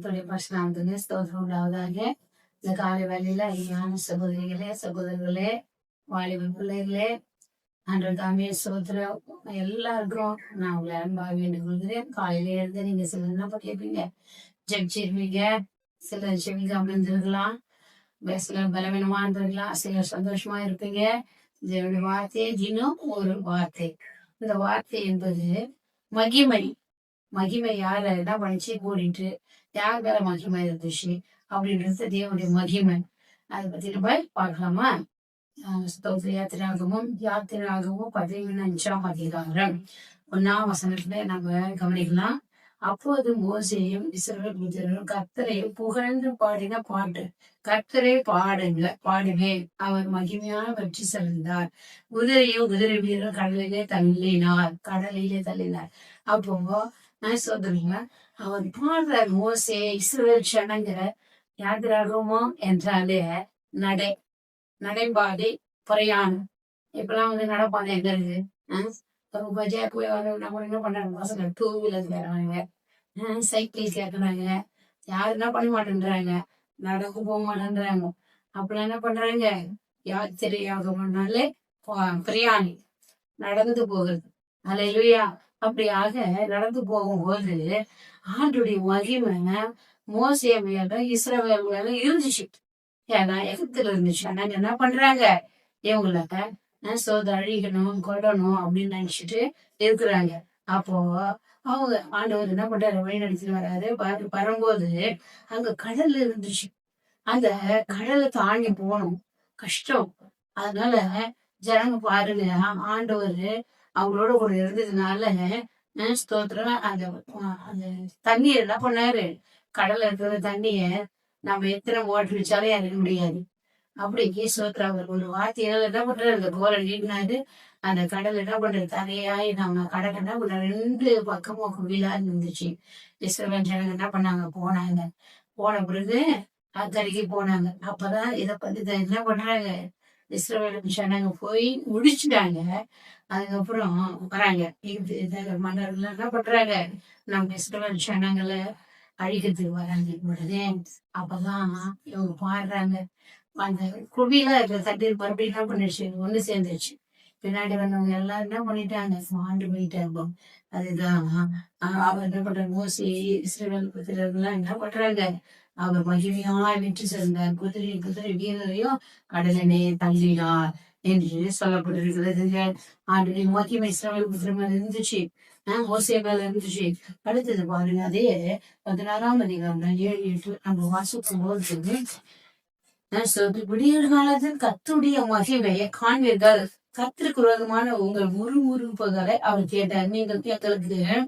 கர்த்தருடைய பரிசுநாமத்துக்கு ஸ்தோத்திரம் உண்டாவதாக. இந்த காலை வேளையில அருமையான சகோதரிகளே, சகோதரர்களே, வாலிப பிள்ளைகளே, அன்று தாமே ஸ்தோத்திரம் எல்லாருக்கும் நான் உங்களை அன்பாக வேண்டிக் கொள்கிறேன். காலையில இருந்து நீங்க சில என்ன கேட்பீங்க, ஜெபிச்சிருப்பீங்க, சிலர் செவிக்காம இருந்திருக்கலாம், சிலர் பலவீனமா இருந்திருக்கலாம், சிலர் சந்தோஷமா இருப்பீங்க. இதனுடைய வார்த்தை இன்னும் ஒரு வார்த்தை. இந்த வார்த்தை என்பது மகிமை. மகிமை யார என்ன பண்ணிச்சு கூடிட்டு யார் மேல மகிமை இருந்துச்சு அப்படின்றது தேவனுடைய மகிமை. அதை பத்தி நம்ம பார்க்கலாமா? யாத்திராகமும் 15ஆம் அதிகாரம் 1ஆம் வசனத்துல நம்ம கவனிக்கலாம். அப்போது மோசேயும் இஸ்ரவேல் புத்திரரும் கர்த்தரையும் புகழ்ந்து பாடின பாட்டு, கர்த்தரை பாடுவே அவர் மகிமையான வெற்றி செலுந்தார். குதிரை வீரர் கடலிலே தள்ளினார். அப்போ சொல்றீங்க, அவர் பாடுறார். மோசே இஸ்ரவேல் ஜனங்கிற யாத்திராகமும் என்றாலே நடைபாதை பிரயாணம். இப்பெல்லாம் நடப்பாதை எங்க இருக்கு? பஜா போய் நம்ம என்ன பண்றாங்க, பசங்க 2 வீலர் கேட்கறாங்க, சைக்கிள் கேட்கறாங்க. யாரும் என்ன பண்ண மாட்டேன்றாங்க, நடக்க போக மாட்டேன்றாங்க. அப்பெல்லாம் என்ன பண்றாங்க, யாத்திரையாகம்னாலே பிரயாணி நடந்து போகிறது. அல்லேலூயா. அப்படியாக நடந்து போகும்போது ஆண்டுடைய மகிமை மோசே மேல இஸ்ரவேல் மேல இருந்துச்சு. ஏன்னா எகத்துல இருந்துச்சு. ஆனா என்ன பண்றாங்க, இவங்கள அழிக்கணும் கொல்லணும் அப்படின்னு நினைச்சிட்டு இருக்கிறாங்க. அப்போ அவங்க ஆண்டவர் என்ன பண்றாரு, வழி நடத்திட்டு வராரு. வரும்போது அங்க கடல் இருந்துச்சு. அந்த கடலை தாண்டி போகணும், கஷ்டம். அதனால ஜனங்க பாருங்க, ஆண்டவர் அவங்களோட கூட இருந்ததுனால ஸ்தோத்திரம். அந்த தண்ணீர் என்ன பண்ணாரு, கடல்ல இருக்கிற தண்ணிய நம்ம எத்தனை மோட்டர் வச்சாலே இறங்க முடியாது. அப்படி ஸ்தோத்திரம் அவர் ஒரு வார்த்தையால என்ன பண்றாரு, அந்த கோலை நீட்டினாரு. அந்த கடல் என்ன பண்றது, தரையாய் நம்ம கடல் என்ன பண்ற 2 பக்கமும் குவிலா இருந்துச்சு. இஸ்ரவேல் ஜனங்க என்ன பண்ணாங்க, போன பிறகு அக்கறைக்கு போனாங்க. அப்பதான் இதை பத்தி என்ன பண்றாங்க, இஸ்ரவேல் ஜனங்க போய் முடிச்சுட்டாங்க. அதுக்கப்புறம் வராங்க மன்னர்கள் என்ன பண்றாங்க, நம்ம இஸ்ரவேல் ஜனங்களை அழிக்கிறதுக்கு வராங்க. உடனே அப்பதான் இவங்க பாடுறாங்க. அந்த குவியெல்லாம் இருக்கிற தண்ணீர் மறுபடியும் என்ன பண்ணிடுச்சு, ஒண்ணு சேர்ந்துருச்சு. பின்னாடி வந்தவங்க எல்லாரும் என்ன பண்ணிட்டாங்க, ஆண்டு போயிட்டாங்க. அதுதான் அவர் என்ன பண்ற, மோசே இஸ்ரவேல் புத்திரர்கள் என்ன பண்றாங்க, அவர் மகிமையாய் வெற்றி சென்றார். குதிரை வீரரையும் கடலிலே தள்ளினார் என்று சொல்லப்பட்டிருக்கிறது. ஆண்டுடைய மகிமை இஸ்ரவேல் புத்திர மேல இருந்துச்சு, மோசே மேல இருந்துச்சு. அடுத்தது பாருங்க, அதே 16ஆம் அதிகாரம் 7-8 நம்ம வாசிக்கும் போது விடியற் காலத்தில் கர்த்தருடைய மகிமையை காண்பீர்கள். கர்த்தருக்கு விரோதமான உங்கள் முறுமுறுப்புகளை அவர் கேட்டார். நீங்கள் எங்களுக்கு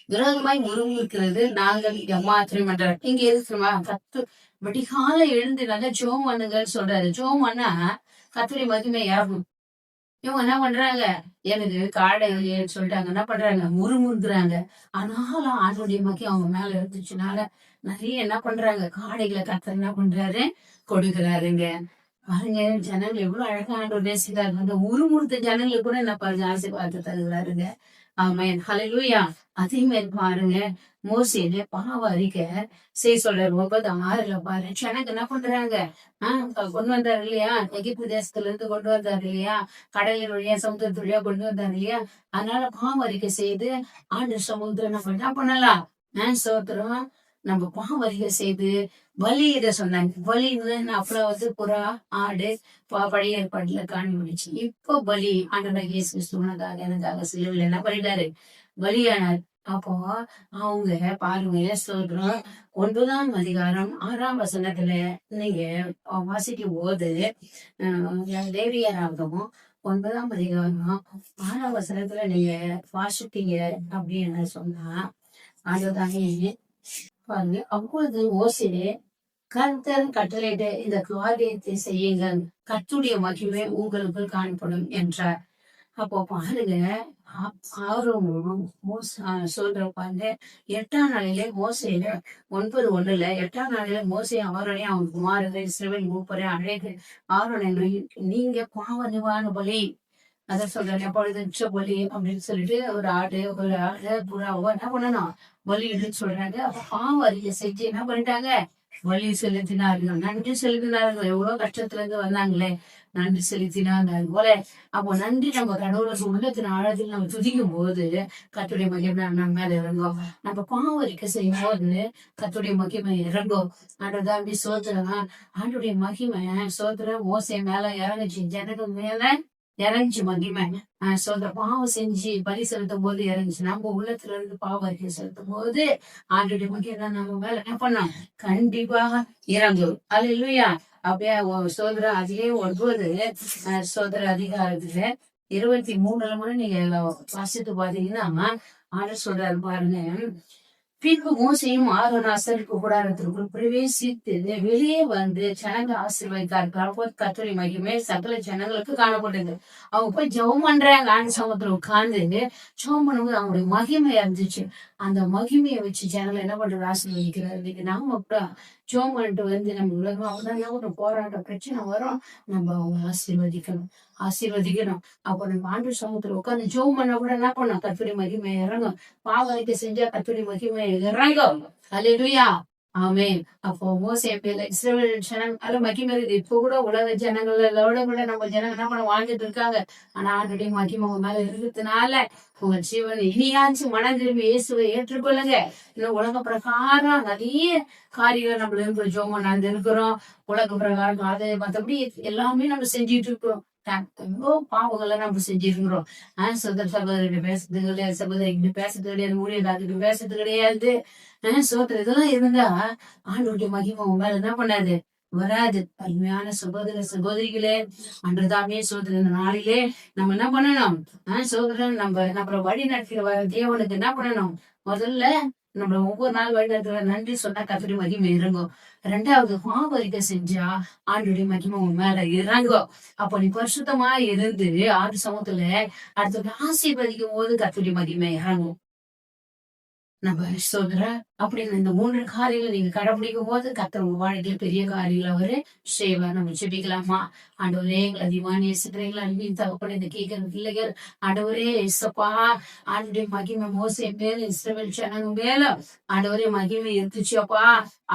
விரோதமாய் முறுமுறுக்கிறது நாங்கள் எம்மாத்திரம் என்றார். இங்க இருக்குமா, விடிகால எழுந்து நல்ல ஜோம் பண்ணுங்கள் சொல்றாரு. ஜோம் பண்ணா கர்த்தருடைய மகிமை யாரும். இவங்க என்ன பண்றாங்க, எனக்கு காடை சொல்லிட்டாங்க, என்ன பண்றாங்க, முறுமுறுக்குறாங்க. ஆனாலும் ஆண்டுடைய மகிமை அவங்க மேல இருந்துச்சுனால நிறைய என்ன பண்றாங்க, காடைகளை கர்த்தர் என்ன பண்றாரு, கொடுக்குறாருங்க. பாருங்க, ஜனங்கள் எவ்வளவு அழகா ஆண்டவர் நேசிக்கிறாரு. அந்த முறுமுறுத்த ஜனங்களுக்கு கூட என்ன பாருங்க, ஆசீர்வாதத்தை தருகிறாருங்க. ஆமென், ஹல்லேலூயா. அதே மாதிரி பாருங்க, மோசேல பாவ அறிக்கை செய்ய சொல்றாரு. 9:6 பாரு, ஜனங்க என்ன பண்றாங்க, கொண்டு வந்தாரு இல்லையா, எகிப்து தேசத்துல இருந்து கொண்டு வந்தாரு இல்லையா, கடலின் வழியா சமுத்திரத்து வழியா கொண்டு வந்தாரு இல்லையா. அதனால பாவ அறிக்கை செய்து ஆண்டு சமுத்திரம் என்ன பண்ணலாம், சோத்திரம் நம்ம பாவ அறிக்கை செய்து பலி இதை சொன்னாங்க. பலி அப்பெல்லாம் புறா ஆடு பழைய ஏற்பாட்டுல காணி. இப்போ பலி ஆண்டவராகிய இயேசு கிறிஸ்துவுக்காக எனக்காக சிலுவையில என்ன பண்ணிட்டாரு, பலியானார். அப்போ அவங்க பாருங்க, சொல்றோம் 9ஆம் அதிகாரம் 6ஆம் வசனத்துல நீங்க வாசிக்கும் போது லேவியராகவும் 9ஆம் அதிகாரம் 6ஆம் வசனத்துல நீங்க வாசிப்பீங்க அப்படின்னு சொன்னா, அதுதானே பாருங்க. அப்பொழுது மோசே, கர்த்தர் கட்டளையிட இந்த காரியத்தை செய்யுங்கள், கர்த்தருடைய மகிமை உங்களுக்கு காணப்படும் என்றார். அப்போ பாருங்க, சொல்ற பாருங்க, 8ஆம் நாளிலே மோசேல 9:1 8ஆம் நாளில மோசே ஆரோனையும் அவன் குமாரர்கள் இஸ்ரவேல் மூப்பரை அழைத்து, ஆரோனை நீங்க பாவ நிவாரண பலி அத சொல்றாரு, எப்பொழுது பலி அப்படின்னு சொல்லிட்டு ஒரு ஆடு புறாவோ என்ன பண்ணணும், பலியிடுன்னு சொல்றாங்க. அப்ப பாவ அறிக்கை செஞ்சு என்ன பண்ணிட்டாங்க? பலி செலுத்தினார்கள், நன்றி செலுத்தினார்கள். எவ்வளவு கஷ்டத்துல இருந்து வந்தாங்களே, நன்றி செலுத்தினாங்க. அது போல அப்போ நன்றி நம்ம கடவுளுக்கு உள்ளத்தின் ஆழத்தில் நம்ம துதிக்கும் போது கர்த்தருடைய மகிமை நம்ம மேல இறங்கும். நம்ம பாவ அறிக்கை செய்யும் போது கர்த்தருடைய மகிமை இறங்கும். ஆண்டவர்தான் அப்படி சோதரம், ஆண்டுடைய மகிமை சோதரம் மோசே மேல இறங்குச்சு, ஜனங்கள் மேல இறங்குச்சு மகிமை. சொல்ற பாவம் செஞ்சு பலி செலுத்தும் போது இறங்குச்சு. நம்ம உள்ளத்துல இருந்து பாவ அறிக்கை செலுத்தும் போது ஆண்டுடைய மகிமை நம்ம மேல என்ன பண்ணோம்? கண்டிப்பாக இறங்கும். அது இல்லையா? அப்படியே சோதர அதிலே 9 சோதர அதிகாரத்துல 23 கூட நீங்க வாசித்து பாத்தீங்கன்னா ஆண்டவர் சொல்றாரு பாருங்க. பின்பு மோசையும் ஆரோனாசருக்கு கூடாரத்திற்குள் பிரவேசித்து வெளியே வந்து ஜனங்கள் ஆசீர்வதித்தார்கள். அப்போது கர்த்தருடைய மகிமை சகல ஜனங்களுக்கு காணப்பட்டது. அவங்க போய் ஜெபம் பண்றாங்க. ஆண்டு சமத்துல உட்கார்ந்து ஜெபம் பண்ணும்போது அவங்களுடைய மகிமை இருந்துச்சு. அந்த மகிமையை வச்சு ஜனங்களை என்ன பண்றது? ஆசீர்வதிக்கிறார். இன்னைக்கு நாம கூட ஜெபம் பண்ணிட்டு வந்து நம்ம உலகம் அவதான் ஒரு போராட்டம் பிரச்சனை வரும், நம்ம அவங்க ஆசீர்வதிக்கணும். அப்போ நம்ம ஆண்டு சமூகத்துல உட்காந்து ஜெபம் பண்ண கூட என்ன பண்ணும்? கர்த்தருடைய மகிமை இறங்கும். பாவத்தை செஞ்சா கர்த்தருடைய மகிமை இறங்கும். அல்லேலூயா, ஆமென். அப்போ மோசே பேர்ல இஸ்ரவேல் ஜனங்கள் மகிமை இருக்குது. இப்போ கூட உலக ஜனங்களோட கூட நம்ம ஜனங்க என்ன பண்ண வாழ்ந்துட்டு இருக்காங்க. ஆனா ஆண்டுடைய மகிமை உங்க மேல இருக்கிறதுனால உங்க ஜீவன் இனியாச்சும் மனம் திரும்பி இயேசுவை ஏற்றுக்கொள்ளுங்க. இன்னும் உலக பிரகாரம் நிறைய காரியங்கள் நம்ம இருக்கிறோம், ஜோமன் நாங்க இருக்கிறோம். உலக பிரகாரம் அது மற்றபடி எல்லாமே நம்ம செஞ்சுட்டு இருக்கிறோம். எவ்வளோ பாவங்களை நம்ம செஞ்சிருக்கிறோம். சகோதரிகிட்ட பேசுறது கிடையாது, சகோதரிகிட்ட பேசுறது கிடையாது, ஊழியர்கிட்ட பேசுறது கிடையாது. சோத்திரம் இதெல்லாம் இருந்தா ஆண்டவருடைய மகிமை மேல என்ன பண்ணாது? வராது. அருமையான சகோதரிகளே, அன்றுதாமே சோதர நாளிலே நம்ம என்ன பண்ணணும்? சோதரன் நம்ம வழி நடத்திற தேவனுக்கு என்ன பண்ணணும்? முதல்ல நம்ம ஒவ்வொரு நாள் வழி நடத்துற நன்றி சொன்னா கர்த்தருடைய மகிமை இறங்கும். 2வது பாவ அறிக்கை செஞ்சா ஆண்டுடைய மகிமை உன் மேல இறங்கும். அப்ப நீ பரிசுத்தமா இருந்து ஆண்டு சமூகத்துல அடுத்த ஆசீர்வதிக்கும் போது கர்த்தருடைய மகிமை இறங்கும். நம்ம சொல்ற அப்படின்னு இந்த 3 காரியங்களை நீங்க கடைபிடிக்கும் போது கர்த்தர் உங்க வாழ்க்கையில பெரிய காரியங்களை அவரு செய்வார். நம்ம ஜெபிக்கலாமா? ஆண்டவரே, எங்களை அதிகமான நேசிக்கிறீங்களா? அன்பின் தகப்பனே, இந்த கேட்கிற பிள்ளைகள் ஆண்டவரே இயேசப்பா, ஆண்டுடைய மகிமை மோசே மேல இஸ்ரவேல் ஜனங்க மேல ஆண்டவரே மகிமை இருந்துச்சு அப்பா.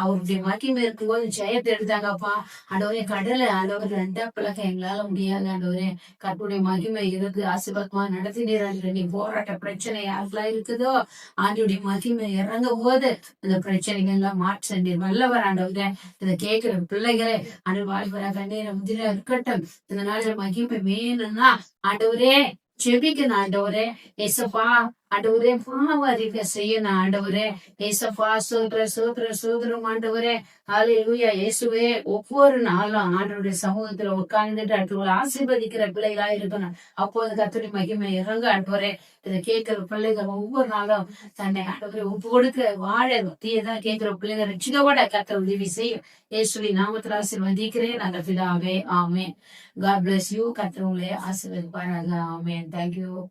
அவருடைய மகிமை இருக்கும்போது ஜெயத்தை எடுத்தாங்கப்பா. ஆண்டவரே, கடலை ஆண்டவர் 2 பிளக்க எங்களால முடியாது. ஆண்டவரே, கர்த்தருடைய மகிமை இருந்து ஆசீர்வாதமா நடத்தினீர். நீ போராட்ட பிரச்சனை யாருக்கெல்லாம் இருக்குதோ ஆண்டுடைய மகிமை இறங்கும் போது இந்த பிரச்சனைகள் எல்லாம் மாற்ற வல்லவர். ஆண்டவரே, இதை கேட்கிற பிள்ளைகளே ஆண்டு வாழ்வரா கண்ணீரை முதிர இருக்கட்டும். இந்த நாள் மகிமை வேணும்னா ஆண்டவரே ஜெபிக்கணும். ஆண்டவரே ஏசப்பா, ஆண்டவரே பாவ அறிக்கை செய்யணும். ஆண்டவரே ஏசப்பா, சோதரம் ஆண்டவரே. ஹல்லேலூயா. இயேசுவே, ஒவ்வொரு நாளும் ஆண்டவருடைய சமூகத்துல உட்கார்ந்துட்டு அடுத்தவங்களை ஆசீர்வதிக்கிற பிள்ளைகளா இருக்கணும். அப்போது கர்த்தருடைய மகிமை இறங்க. ஆண்டவரே, இதை கேட்கிற பிள்ளைகள் ஒவ்வொரு நாளும் தன்னை ஆண்டவரை ஒப்பு கொடுக்க வாழ தீயதான் கேட்கிற பிள்ளைகள் ரட்சிக்கப்பட கர்த்தர் உதவி செய்யும். இயேசுவின் நாமத்தில் ஆசீர்வதிக்கிறேன் நல்ல பிதாவே, ஆமென். God bless you. கர்த்தர் உங்களை ஆசீர்வதிப்பாராக. ஆமென். Thank you.